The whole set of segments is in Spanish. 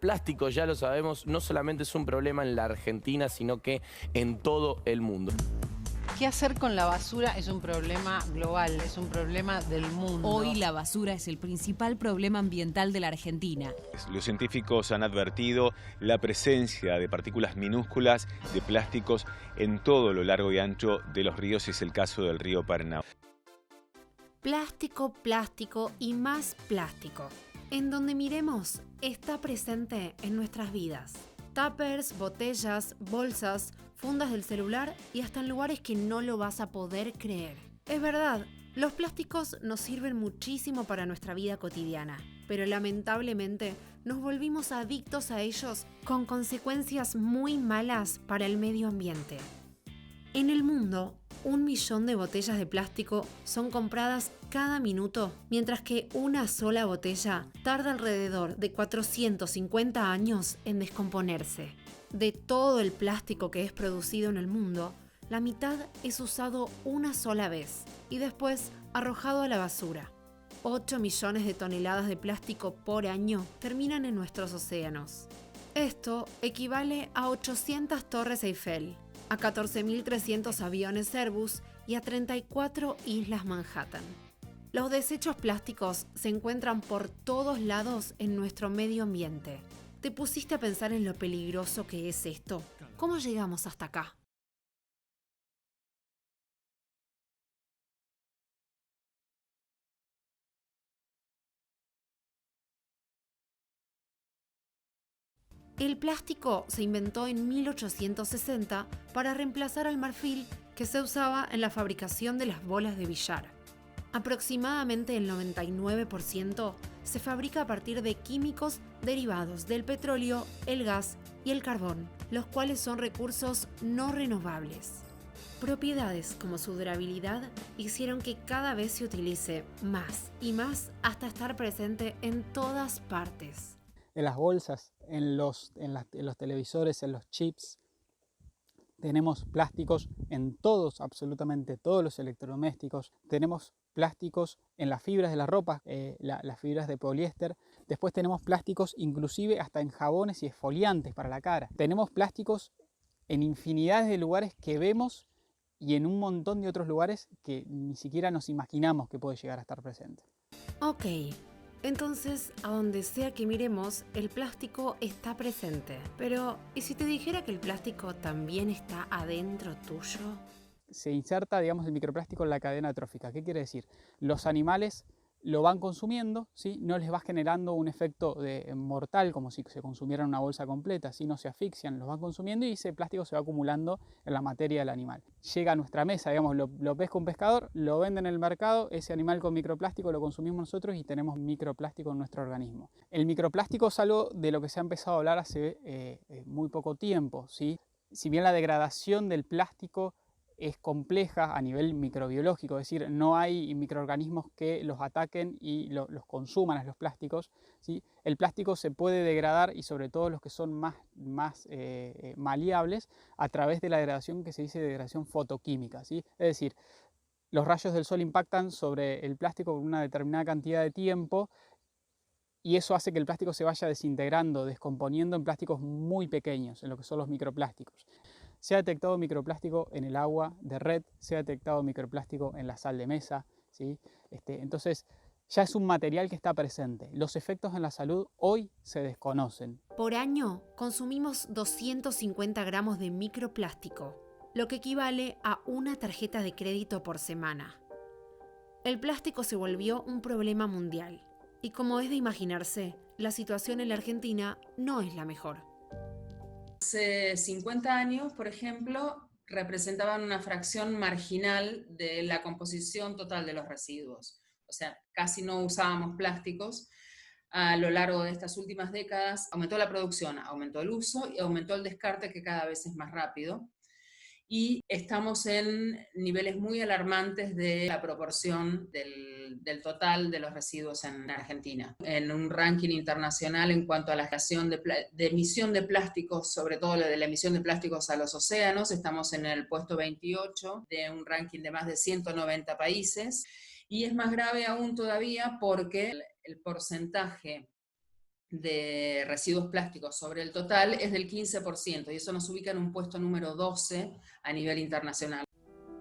plástico, ya lo sabemos, no solamente es un problema en la Argentina, sino que en todo el mundo. ¿Qué hacer con la basura? Es un problema global, es un problema del mundo. Hoy la basura es el principal problema ambiental de la Argentina. Los científicos han advertido la presencia de partículas minúsculas de plásticos en todo lo largo y ancho de los ríos, y es el caso del río Paraná. Plástico, plástico y más plástico. En donde miremos, está presente en nuestras vidas. Tuppers, botellas, bolsas, fundas del celular y hasta en lugares que no lo vas a poder creer. Es verdad, los plásticos nos sirven muchísimo para nuestra vida cotidiana, pero lamentablemente nos volvimos adictos a ellos con consecuencias muy malas para el medio ambiente. En el mundo, 1 millón de botellas de plástico son compradas cada minuto, mientras que una sola botella tarda alrededor de 450 años en descomponerse. De todo el plástico que es producido en el mundo, la mitad es usado una sola vez y después arrojado a la basura. 8 millones de toneladas de plástico por año terminan en nuestros océanos. Esto equivale a 800 torres Eiffel, a 14.300 aviones Airbus y a 34 islas Manhattan. Los desechos plásticos se encuentran por todos lados en nuestro medio ambiente. ¿Te pusiste a pensar en lo peligroso que es esto? ¿Cómo llegamos hasta acá? El plástico se inventó en 1860 para reemplazar al marfil que se usaba en la fabricación de las bolas de billar. Aproximadamente el 99% se fabrica a partir de químicos derivados del petróleo, el gas y el carbón, los cuales son recursos no renovables. Propiedades como su durabilidad hicieron que cada vez se utilice más y más hasta estar presente en todas partes. En las bolsas, en los televisores, en los chips. Tenemos plásticos en todos, absolutamente todos los electrodomésticos. Tenemos plásticos en las fibras de la ropa, las fibras de poliéster. Después tenemos plásticos inclusive hasta en jabones y esfoliantes para la cara. Tenemos plásticos en infinidades de lugares que vemos y en un montón de otros lugares que ni siquiera nos imaginamos que puede llegar a estar presente. Ok. Entonces, a donde sea que miremos, el plástico está presente. Pero, ¿y si te dijera que el plástico también está adentro tuyo? Se inserta, digamos, el microplástico en la cadena trófica. ¿Qué quiere decir? Los animales lo van consumiendo, ¿sí? No les va generando un efecto mortal como si se consumieran una bolsa completa, ¿sí? No se asfixian, los van consumiendo y ese plástico se va acumulando en la materia del animal. Llega a nuestra mesa, digamos, lo pesca un pescador, lo vende en el mercado, ese animal con microplástico lo consumimos nosotros y tenemos microplástico en nuestro organismo. El microplástico es algo de lo que se ha empezado a hablar hace muy poco tiempo, ¿sí? Si bien la degradación del plástico es compleja a nivel microbiológico, es decir, no hay microorganismos que los ataquen y los consuman a los plásticos, ¿sí? El plástico se puede degradar y sobre todo los que son más maleables a través de la degradación que se dice degradación fotoquímica, ¿sí? Es decir, los rayos del sol impactan sobre el plástico por una determinada cantidad de tiempo y eso hace que el plástico se vaya desintegrando, descomponiendo en plásticos muy pequeños, en lo que son los microplásticos. Se ha detectado microplástico en el agua de red, se ha detectado microplástico en la sal de mesa, ¿sí? Entonces ya es un material que está presente. Los efectos en la salud hoy se desconocen. Por año consumimos 250 gramos de microplástico, lo que equivale a una tarjeta de crédito por semana. El plástico se volvió un problema mundial y, como es de imaginarse, la situación en la Argentina no es la mejor. Hace 50 años, por ejemplo, representaban una fracción marginal de la composición total de los residuos. O sea, casi no usábamos plásticos. A lo largo de estas últimas décadas aumentó la producción, aumentó el uso y aumentó el descarte, que cada vez es más rápido. Y estamos en niveles muy alarmantes de la proporción del total de los residuos en Argentina. En un ranking internacional en cuanto a la gestión de emisión de plásticos, sobre todo de la emisión de plásticos a los océanos, estamos en el puesto 28 de un ranking de más de 190 países. Y es más grave aún todavía porque el porcentaje de residuos plásticos sobre el total es del 15%, y eso nos ubica en un puesto número 12 a nivel internacional.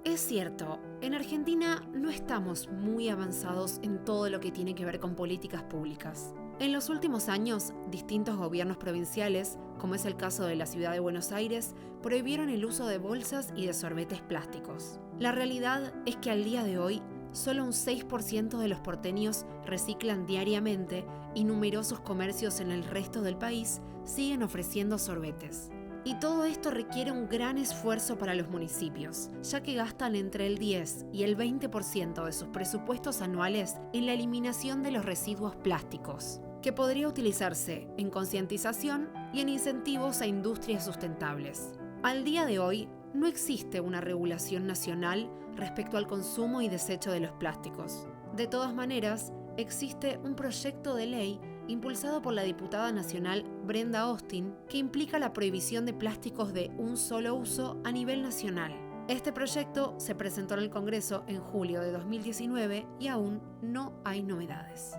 Es cierto, en Argentina no estamos muy avanzados en todo lo que tiene que ver con políticas públicas. En los últimos años, distintos gobiernos provinciales, como es el caso de la ciudad de Buenos Aires, prohibieron el uso de bolsas y de sorbetes plásticos. La realidad es que al día de hoy, solo un 6% de los porteños reciclan diariamente y numerosos comercios en el resto del país siguen ofreciendo sorbetes. Y todo esto requiere un gran esfuerzo para los municipios, ya que gastan entre el 10 y el 20% de sus presupuestos anuales en la eliminación de los residuos plásticos, que podría utilizarse en concientización y en incentivos a industrias sustentables. Al día de hoy, no existe una regulación nacional respecto al consumo y desecho de los plásticos. De todas maneras, existe un proyecto de ley impulsado por la diputada nacional Brenda Austin, que implica la prohibición de plásticos de un solo uso a nivel nacional. Este proyecto se presentó en el Congreso en julio de 2019 y aún no hay novedades.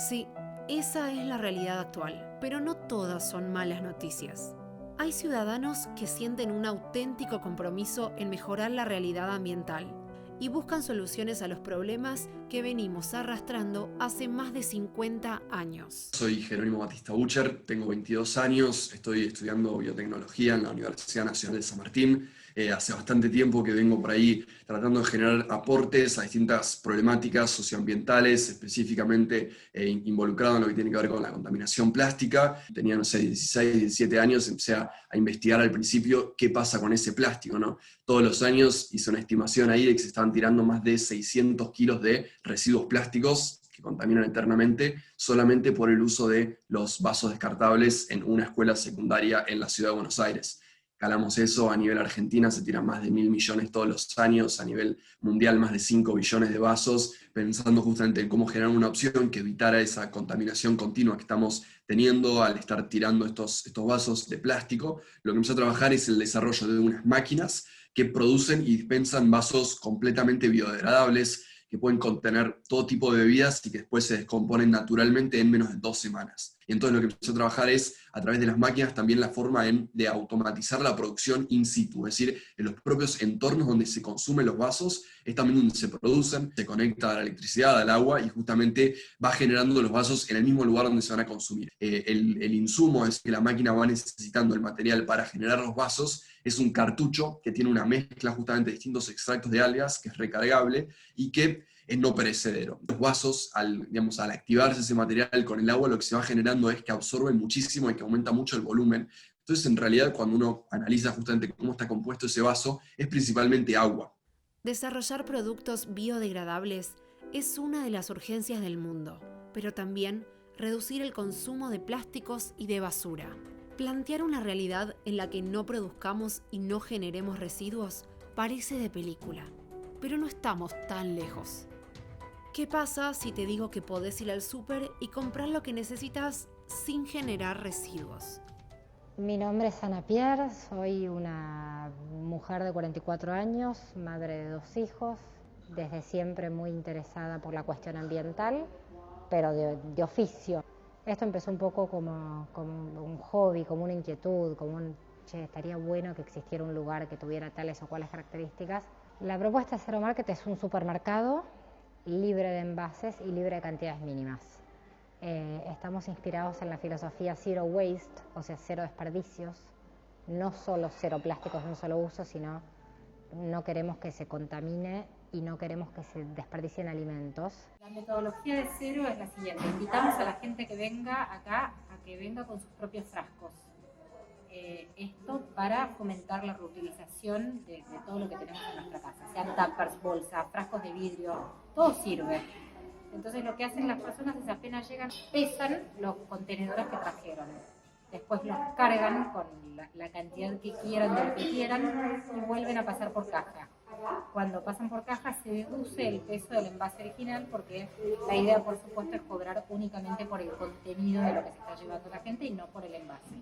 Sí, esa es la realidad actual, pero no todas son malas noticias. Hay ciudadanos que sienten un auténtico compromiso en mejorar la realidad ambiental y buscan soluciones a los problemas que venimos arrastrando hace más de 50 años. Soy Jerónimo Batista Bucher, tengo 22 años, estoy estudiando biotecnología en la Universidad Nacional de San Martín. Hace bastante tiempo que vengo por ahí tratando de generar aportes a distintas problemáticas socioambientales, específicamente involucrado en lo que tiene que ver con la contaminación plástica. Tenía, 16, 17 años, empecé a investigar al principio qué pasa con ese plástico, ¿no? Todos los años hice una estimación ahí de que se estaban tirando más de 600 kilos de residuos plásticos que contaminan eternamente, solamente por el uso de los vasos descartables en una escuela secundaria en la ciudad de Buenos Aires. Calamos eso, a nivel Argentina se tiran más de 1.000 millones todos los años, a nivel mundial más de 5 billones de vasos, pensando justamente en cómo generar una opción que evitara esa contaminación continua que estamos teniendo al estar tirando estos vasos de plástico. Lo que empezó a trabajar es el desarrollo de unas máquinas que producen y dispensan vasos completamente biodegradables, que pueden contener todo tipo de bebidas y que después se descomponen naturalmente en menos de 2 semanas. Y entonces lo que empezó a trabajar es, a través de las máquinas, también la forma de automatizar la producción in situ, es decir, en los propios entornos donde se consumen los vasos, es también donde se producen, se conecta a la electricidad, al agua, y justamente va generando los vasos en el mismo lugar donde se van a consumir. El insumo es que la máquina va necesitando el material para generar los vasos, es un cartucho que tiene una mezcla justamente de distintos extractos de algas, que es recargable y que es no perecedero. Los vasos, al activarse ese material con el agua, lo que se va generando es que absorben muchísimo y que aumenta mucho el volumen. Entonces, en realidad, cuando uno analiza justamente cómo está compuesto ese vaso, es principalmente agua. Desarrollar productos biodegradables es una de las urgencias del mundo, pero también reducir el consumo de plásticos y de basura. Plantear una realidad en la que no produzcamos y no generemos residuos parece de película, pero no estamos tan lejos. ¿Qué pasa si te digo que podés ir al súper y comprar lo que necesitas sin generar residuos? Mi nombre es Ana Pierre, soy una mujer de 44 años, madre de 2 hijos, desde siempre muy interesada por la cuestión ambiental, pero de oficio. Esto empezó un poco como un hobby, como una inquietud, estaría bueno que existiera un lugar que tuviera tales o cuales características. La propuesta de Zero Market es un supermercado libre de envases y libre de cantidades mínimas. Estamos inspirados en la filosofía Zero Waste, o sea, cero desperdicios, no solo cero plásticos de un solo uso, sino no queremos que se contamine y no queremos que se desperdicien alimentos. La metodología de cero es la siguiente: invitamos a la gente que venga acá a que venga con sus propios frascos. Esto para fomentar la reutilización de todo lo que tenemos en nuestra casa, sean tuppers, bolsas, frascos de vidrio, todo sirve. Entonces lo que hacen las personas es, apenas llegan, pesan los contenedores que trajeron. Después los cargan con la cantidad que quieran, de lo que quieran, y vuelven a pasar por caja. Cuando pasan por caja se deduce el peso del envase original, porque la idea, por supuesto, es cobrar únicamente por el contenido de lo que se está llevando la gente y no por el envase.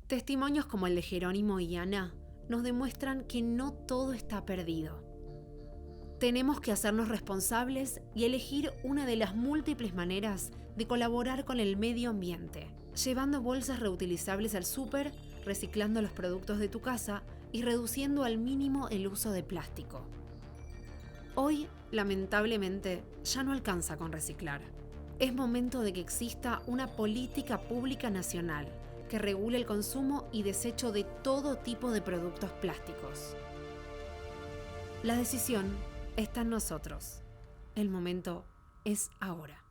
Testimonios como el de Jerónimo y Ana nos demuestran que no todo está perdido. Tenemos que hacernos responsables y elegir una de las múltiples maneras de colaborar con el medio ambiente. llevando bolsas reutilizables al súper, reciclando los productos de tu casa y reduciendo al mínimo el uso de plástico. Hoy, lamentablemente, ya no alcanza con reciclar. Es momento de que exista una política pública nacional que regule el consumo y desecho de todo tipo de productos plásticos. La decisión está en nosotros. El momento es ahora.